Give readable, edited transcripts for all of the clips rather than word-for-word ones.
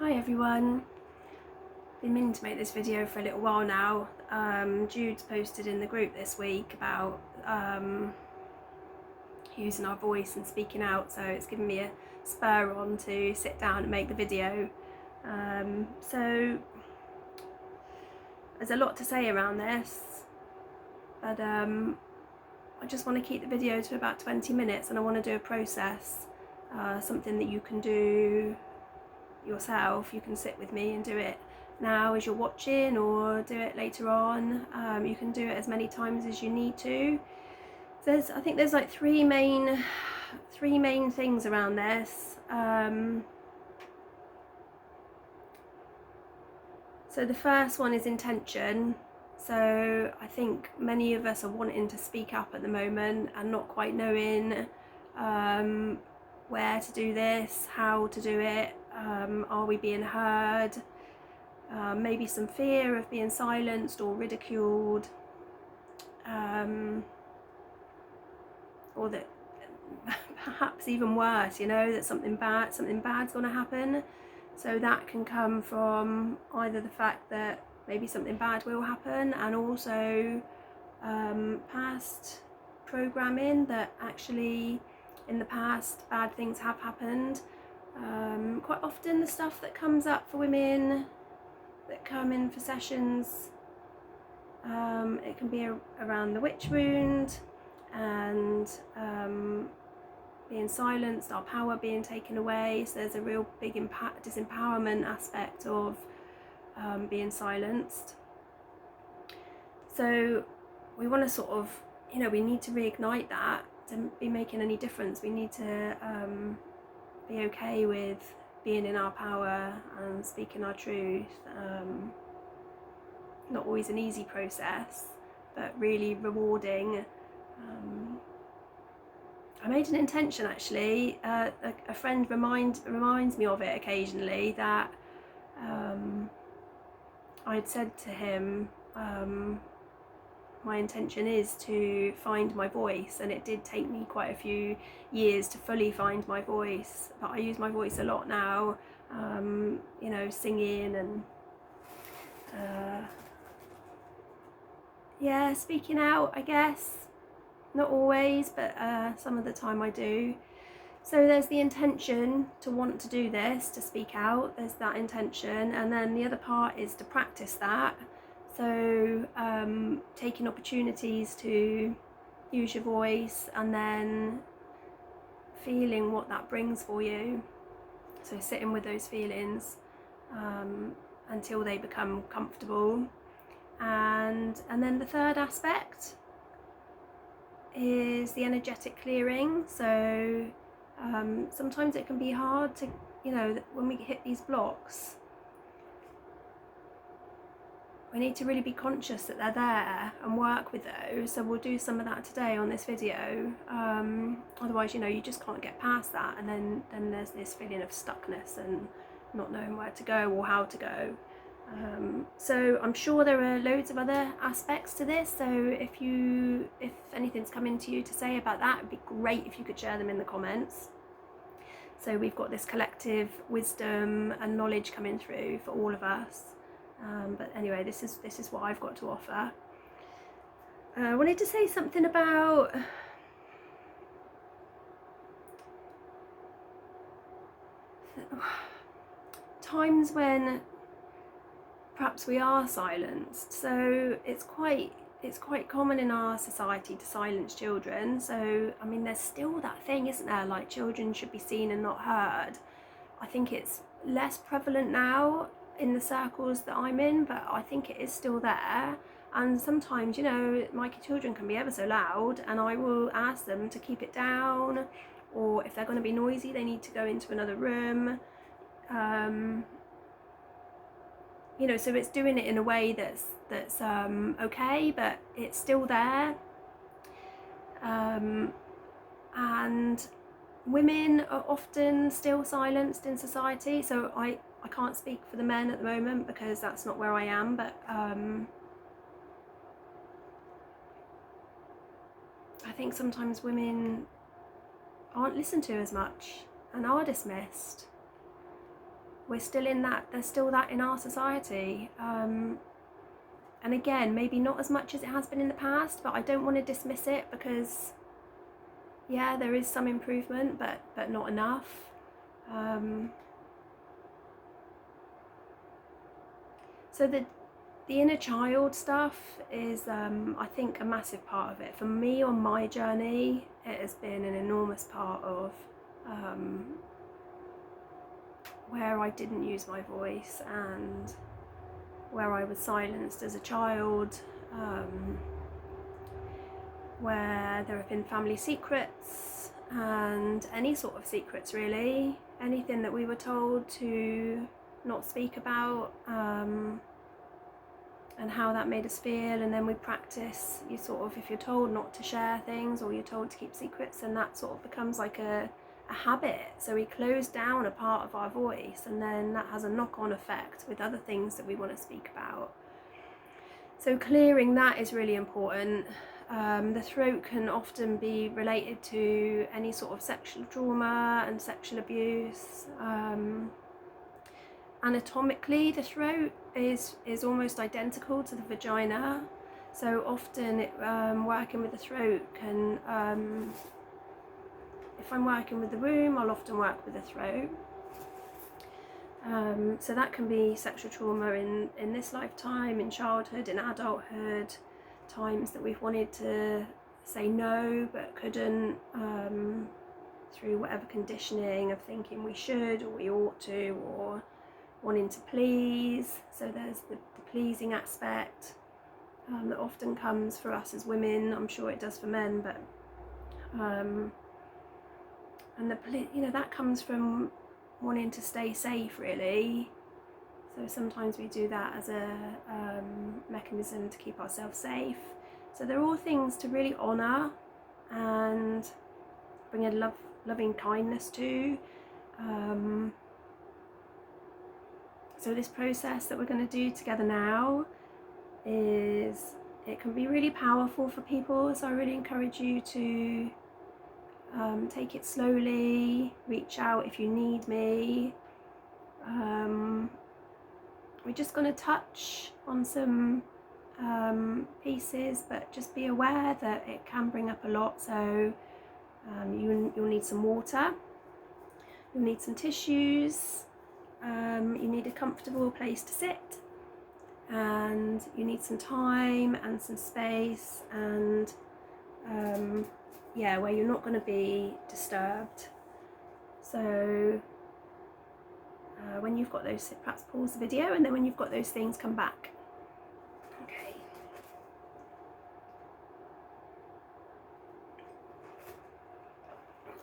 Hi everyone. Been meaning to make this video for a little while now. Jude's posted in the group this week about using our voice and speaking out, so it's given me a spur on to sit down and make the video. So there's a lot to say around this, but I just want to keep the video to about 20 minutes, and I want to do a process, something that you can do yourself. You can sit with me and do it now as you're watching, or do it later on. You can do it as many times as you need to. I think there's like three main things around this. So the first one is intention. So I think many of us are wanting to speak up at the moment and not quite knowing where to do this, how to do it. Are we being heard? Maybe some fear of being silenced or ridiculed, or that perhaps even worse, that something bad's going to happen. So that can come from either the fact that maybe something bad will happen, and also past programming that actually in the past bad things have happened. Quite often the stuff that comes up for women that come in for sessions, it can be around the witch wound and being silenced, our power being taken away. So there's a real big disempowerment aspect of being silenced. So we want to sort of, we need to reignite that to be making any difference. We need to be okay with being in our power and speaking our truth. Not always an easy process, but really rewarding. I made an intention actually. A friend reminds me of it occasionally, that I'd said to him, my intention is to find my voice, and it did take me quite a few years to fully find my voice, but I use my voice a lot now, singing and speaking out, I guess. Not always, but some of the time I do. So there's the intention to want to do this, to speak out, there's that intention, and then the other part is to practice that. So taking opportunities to use your voice and then feeling what that brings for you. So sitting with those feelings until they become comfortable. And then the third aspect is the energetic clearing. So sometimes it can be hard to, when we hit these blocks, we need to really be conscious that they're there and work with those. So we'll do some of that today on this video. Otherwise, you just can't get past that, and then there's this feeling of stuckness and not knowing where to go or how to go. So I'm sure there are loads of other aspects to this, so if anything's coming to you to say about that, it'd be great if you could share them in the comments. So we've got this collective wisdom and knowledge coming through for all of us. But anyway, this is what I've got to offer. I wanted to say something about times when perhaps we are silenced. So it's quite common in our society to silence children. So I mean, there's still that thing, isn't there, like children should be seen and not heard. I think it's less prevalent now in the circles that I'm in, but I think it is still there. And sometimes, my children can be ever so loud, and I will ask them to keep it down, or if they're going to be noisy, they need to go into another room. So it's doing it in a way that's okay, but it's still there. And women are often still silenced in society. So I can't speak for the men at the moment because that's not where I am, but I think sometimes women aren't listened to as much and are dismissed. we're still in that, there's still that in our society. And again, maybe not as much as it has been in the past, but I don't want to dismiss it, because yeah, there is some improvement, but not enough. So the inner child stuff is, I think, a massive part of it. For me, on my journey, it has been an enormous part of where I didn't use my voice, and where I was silenced as a child, where there have been family secrets, and any sort of secrets really, anything that we were told to not speak about, and how that made us feel. And then we practice, you sort of, if you're told not to share things, or you're told to keep secrets, and that sort of becomes like a habit. So we close down a part of our voice, and then that has a knock-on effect with other things that we want to speak about. So clearing that is really important. The throat can often be related to any sort of sexual trauma and sexual abuse. Anatomically, the throat is almost identical to the vagina. So often working with the throat can, if I'm working with the womb, I'll often work with the throat. So that can be sexual trauma in this lifetime, in childhood, in adulthood, times that we've wanted to say no but couldn't, through whatever conditioning of thinking we should or we ought to, or wanting to please. So there's the pleasing aspect that often comes for us as women. I'm sure it does for men, but and that comes from wanting to stay safe, really. So sometimes we do that as a mechanism to keep ourselves safe. So they're all things to really honour and bring a loving kindness to. So this process that we're going to do together now it can be really powerful for people. So I really encourage you to take it slowly, reach out if you need me. We're just going to touch on some pieces, but just be aware that it can bring up a lot. So you'll need some water, you'll need some tissues, you need a comfortable place to sit, and you need some time and some space, and where you're not going to be disturbed. So when you've got those, perhaps pause the video, and then when you've got those things, come back.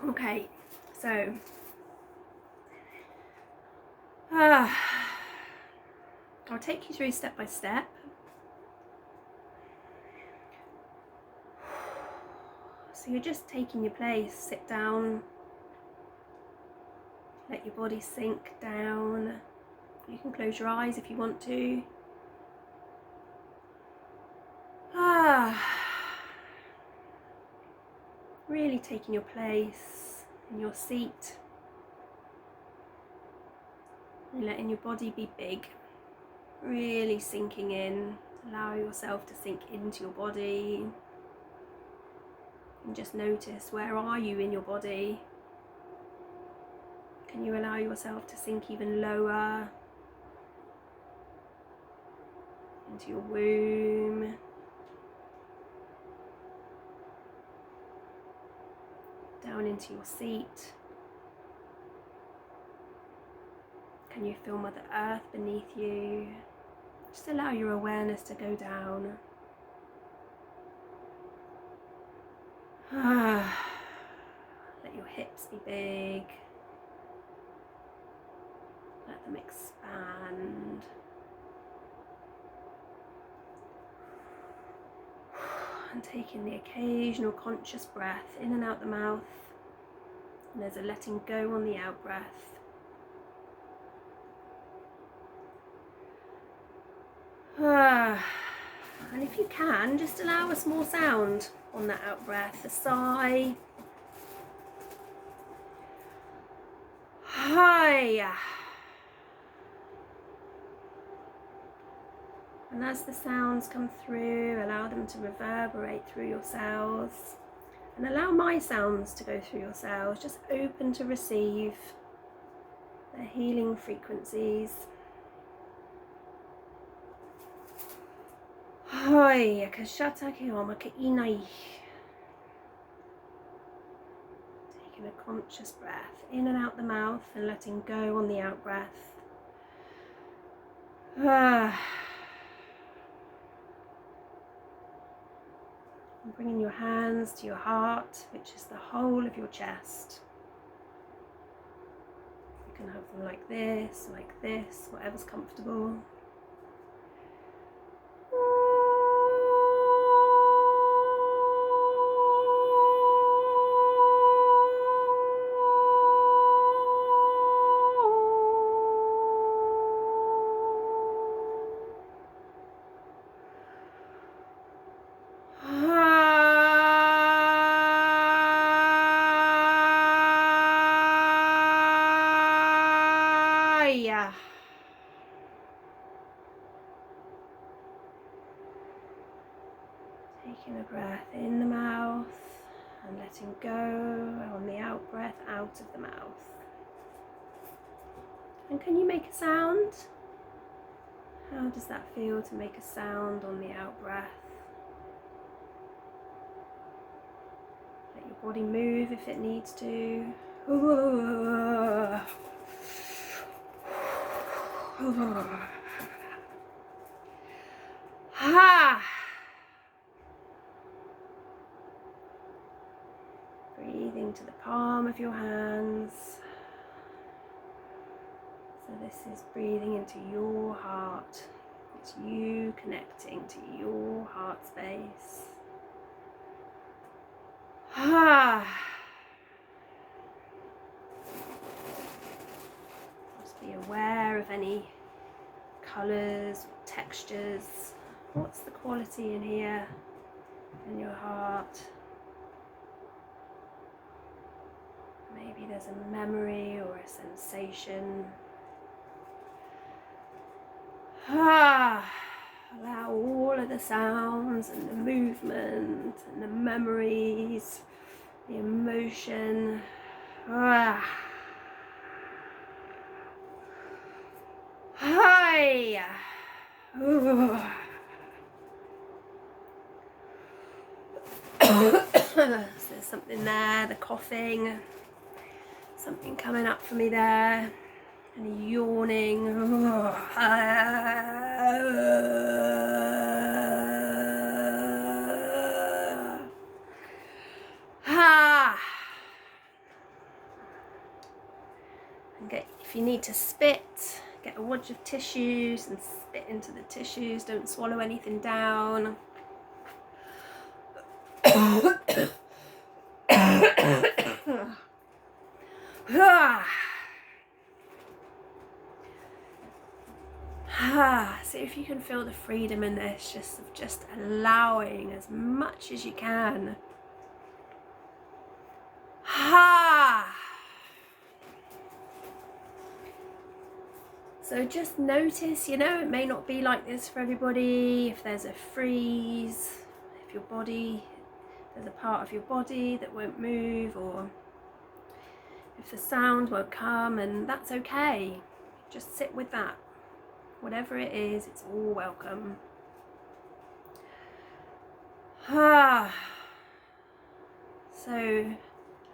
Okay, so I'll take you through step by step. So you're just taking your place, sit down, let your body sink down. You can close your eyes if you want to. Really taking your place in your seat, and letting your body be big, really sinking in. Allow yourself to sink into your body, and just notice, where are you in your body? Can you allow yourself to sink even lower into your womb? Down into your seat. Can you feel Mother Earth beneath you? Just allow your awareness to go down. Let your hips be big. Let them expand. And taking the occasional conscious breath in and out the mouth. And there's a letting go on the out breath. And if you can, just allow a small sound on that out breath, a sigh. Hi. And as the sounds come through, allow them to reverberate through your cells. And allow my sounds to go through your cells, just open to receive the healing frequencies. Taking a conscious breath in and out the mouth and letting go on the out breath. And bringing your hands to your heart, which is the whole of your chest. You can have them like this, whatever's comfortable. Taking a breath in the mouth and letting go on the out breath out of the mouth. And can you make a sound? How does that feel to make a sound on the out breath? Let your body move if it needs to. Breathing to the palm of your hands. So this is breathing into your heart. It's you connecting to your heart space. Just be aware of any colours, textures. What's the quality in here, in your heart? Maybe there's a memory or a sensation. Allow all of the sounds and the movement and the memories, the emotion. There's something there, the coughing, something coming up for me there, and yawning. And if you need to spit, get a wad of tissues and spit into the tissues. Don't swallow anything down. See if you can feel the freedom in this, just allowing as much as you can. So just notice, it may not be like this for everybody. If there's a freeze, if there's a part of your body that won't move, or if the sound won't come, and that's okay. Just sit with that. Whatever it is, it's all welcome. So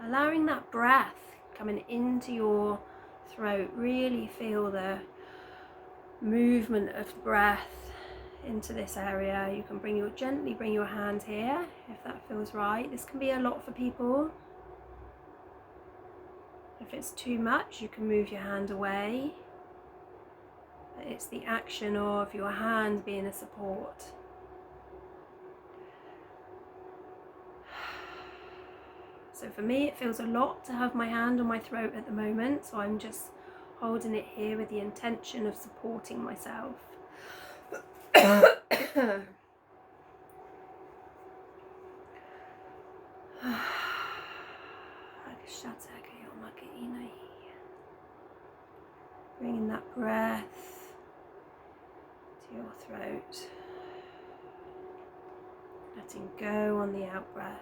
allowing that breath coming into your throat, really feel the movement of the breath into this area. You can gently bring your hand here if that feels right. This can be a lot for people. If it's too much, you can move your hand away. But it's the action of your hand being a support. So for me, it feels a lot to have my hand on my throat at the moment, so I'm just holding it here with the intention of supporting myself. Bringing that breath to your throat. Letting go on the out breath.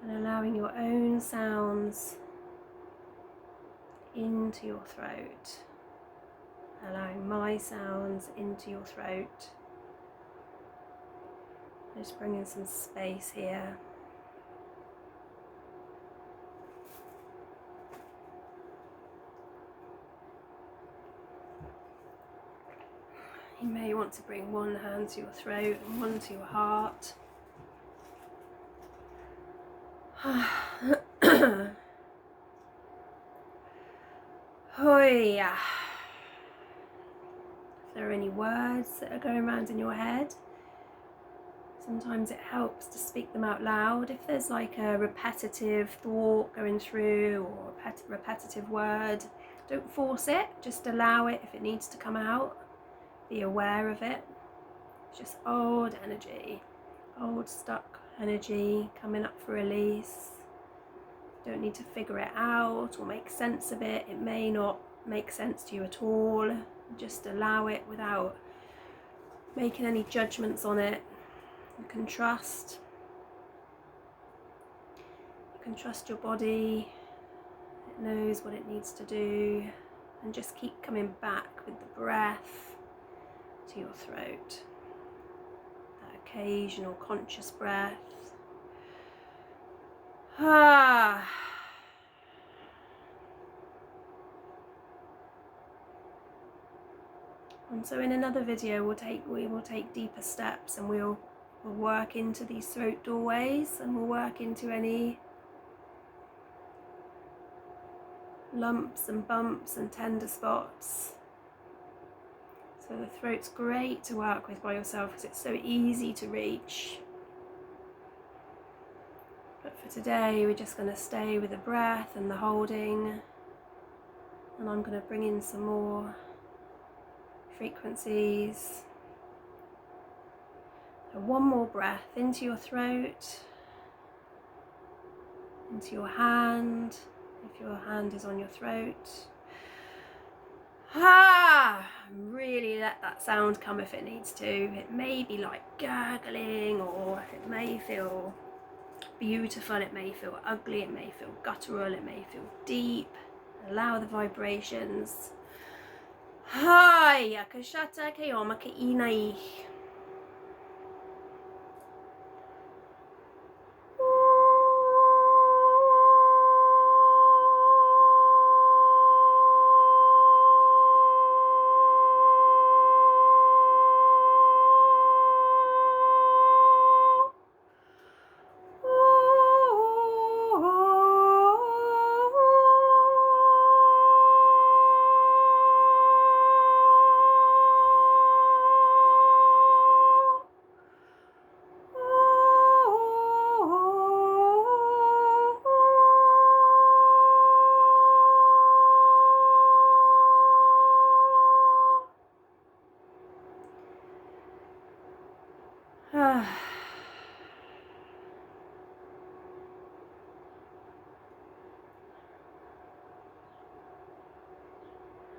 And allowing your own sounds into your throat. Allowing my sounds into your throat. Just bringing some space here. You may want to bring one hand to your throat and one to your heart. Hoya. If there are any words that are going around in your head, sometimes it helps to speak them out loud. If there's like a repetitive thought going through or a repetitive word, don't force it, just allow it if it needs to come out. Be aware of it. It's just old energy, old stuck energy coming up for release. Don't need to figure it out or make sense of it. It may not make sense to you at all. Just allow it without making any judgments on it. You can trust your body. It knows what it needs to do, and just keep coming back with the breath to your throat. That occasional conscious breath. And so in another video we will take deeper steps, and we'll work into these throat doorways, and we'll work into any lumps and bumps and tender spots. So the throat's great to work with by yourself because it's so easy to reach. But for today we're just going to stay with the breath and the holding, and I'm going to bring in some more frequencies. So one more breath into your throat, into your hand, if your hand is on your throat. Really let that sound come if it needs to. It may be like gurgling, or it may feel beautiful, it may feel ugly, it may feel guttural, it may feel deep. Allow the vibrations. Hai akashata kayoma ka inai.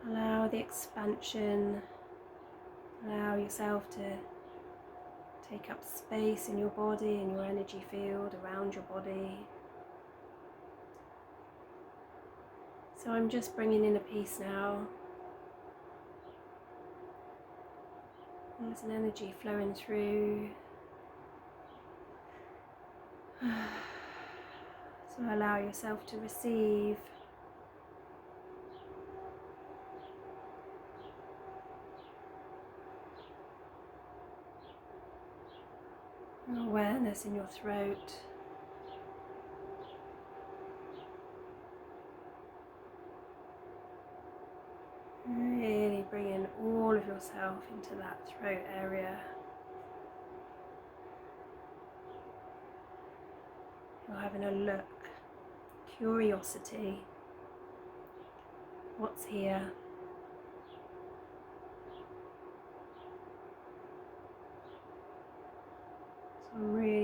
Allow the expansion, allow yourself to take up space in your body and your energy field around your body. So I'm just bringing in a piece now. There's an energy flowing through. So allow yourself to receive. Awareness in your throat. Really bringing all of yourself into that throat area. You're having a look, curiosity. What's here?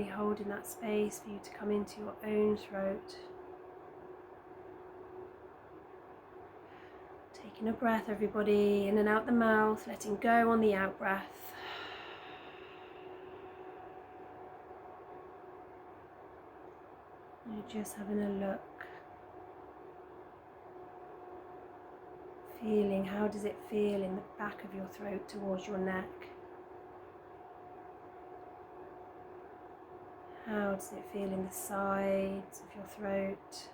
really holding that space for you to come into your own throat. Taking a breath, everybody, in and out the mouth, letting go on the out breath. You're just having a look. Feeling, how does it feel in the back of your throat towards your neck? How does it feel in the sides of your throat?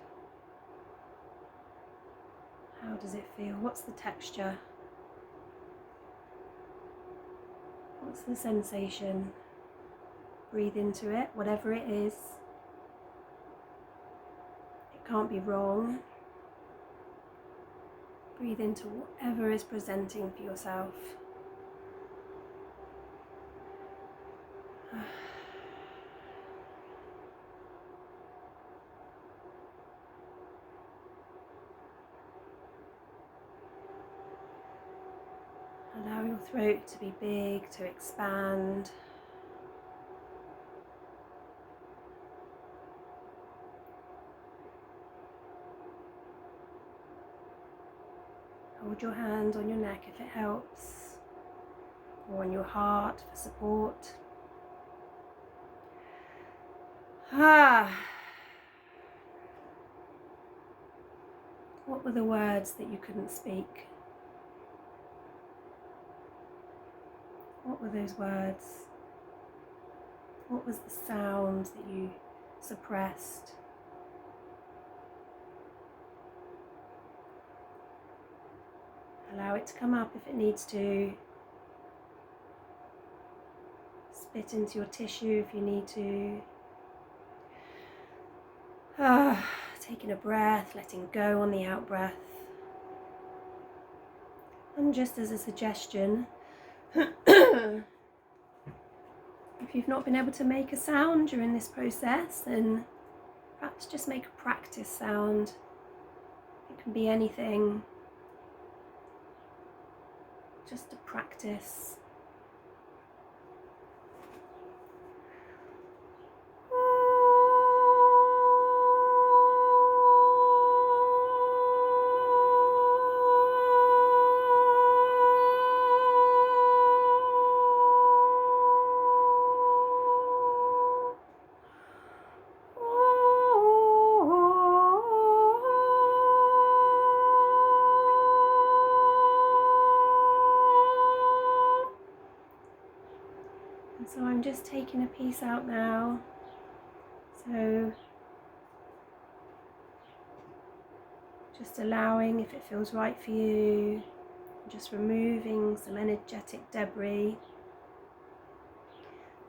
How does it feel? What's the texture? What's the sensation? Breathe into it, whatever it is. It can't be wrong. Breathe into whatever is presenting for yourself. Allow your throat to be big, to expand. Hold your hand on your neck if it helps, or on your heart for support. What were the words that you couldn't speak? What were those words? What was the sound that you suppressed? Allow it to come up if it needs to. Spit into your tissue if you need to. Taking a breath, letting go on the out breath. And just as a suggestion, if you've not been able to make a sound during this process, then perhaps just make a practice sound. It can be anything. Just a practice. So I'm just taking a piece out now. So just allowing, if it feels right for you, just removing some energetic debris,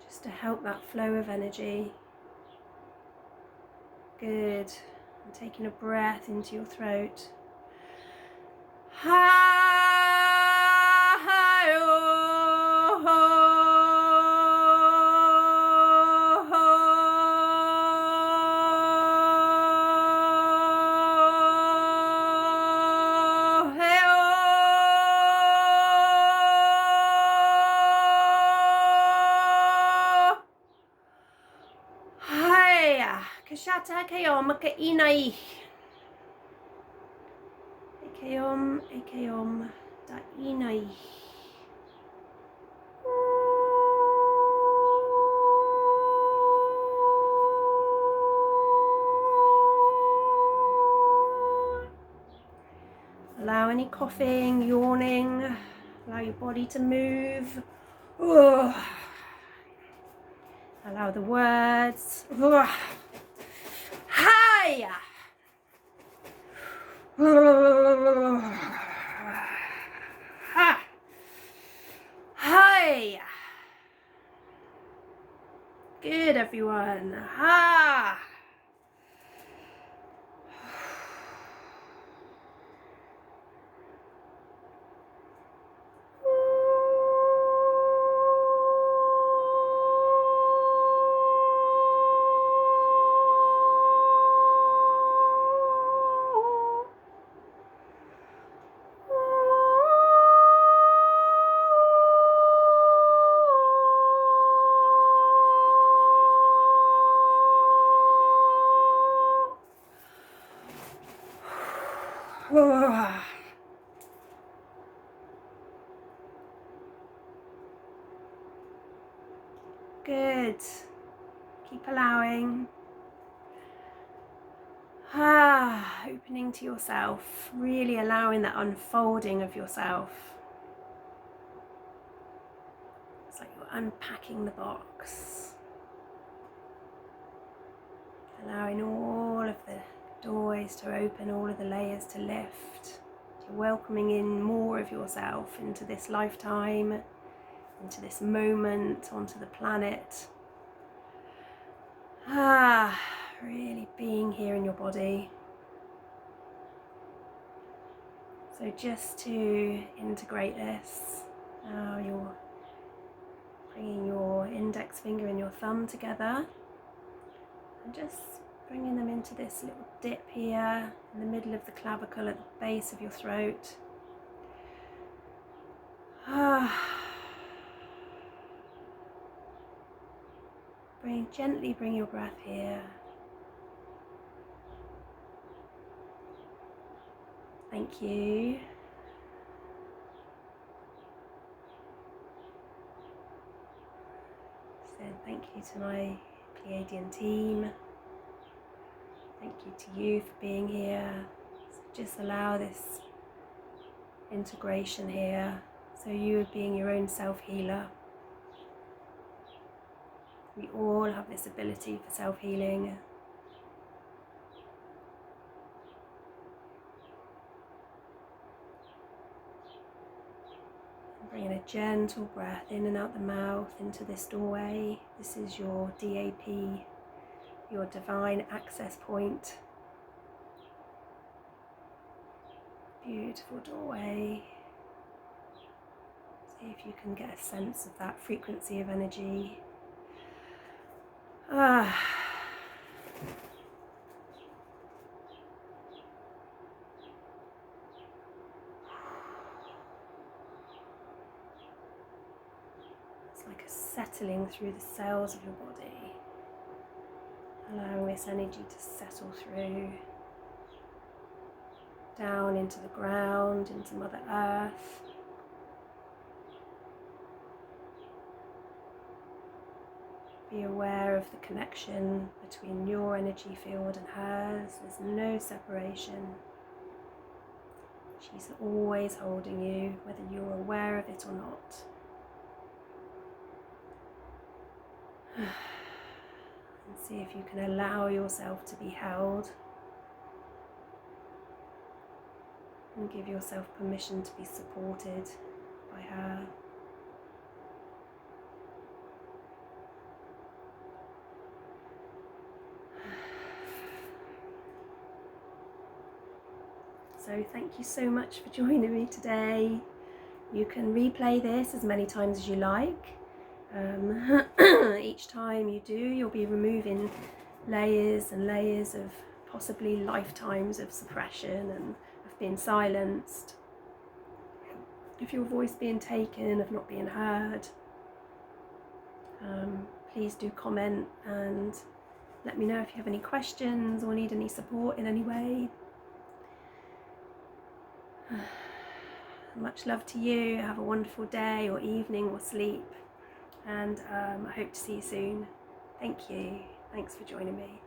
just to help that flow of energy. Good. And taking a breath into your throat. Kashata kayom ka inay. Ekayom da inay. Allow any coughing, yawning, allow your body to move. Allow the words. Hi! Hi! Good, everyone. Ha! Good. Keep allowing. Opening to yourself, really allowing that unfolding of yourself. It's like you're unpacking the box. Allowing all of the doors to open, all of the layers to lift. You're welcoming in more of yourself into this lifetime, into this moment, onto the planet. Really being here in your body. So just to integrate this, now you're bringing your index finger and your thumb together and just bringing them into this little dip here in the middle of the clavicle at the base of your throat. Gently bring your breath here. Thank you. So thank you to my Pleiadian team. Thank you to you for being here. So just allow this integration here. So you are being your own self-healer. We all have this ability for self-healing. Bringing a gentle breath in and out the mouth into this doorway. This is your DAP, your divine access point. Beautiful doorway. See if you can get a sense of that frequency of energy. It's like a settling through the cells of your body, allowing this energy to settle through, down into the ground, into Mother Earth. Be aware of the connection between your energy field and hers. There's no separation. She's always holding you, whether you're aware of it or not. And see if you can allow yourself to be held. And give yourself permission to be supported by her. So thank you so much for joining me today. You can replay this as many times as you like. Each time you do, you'll be removing layers and layers of possibly lifetimes of suppression and of being silenced, of your voice being taken, of not being heard. Please do comment and let me know if you have any questions or need any support in any way. Much love to you. Have a wonderful day or evening or sleep, and I hope to see you soon. Thank you. Thanks for joining me.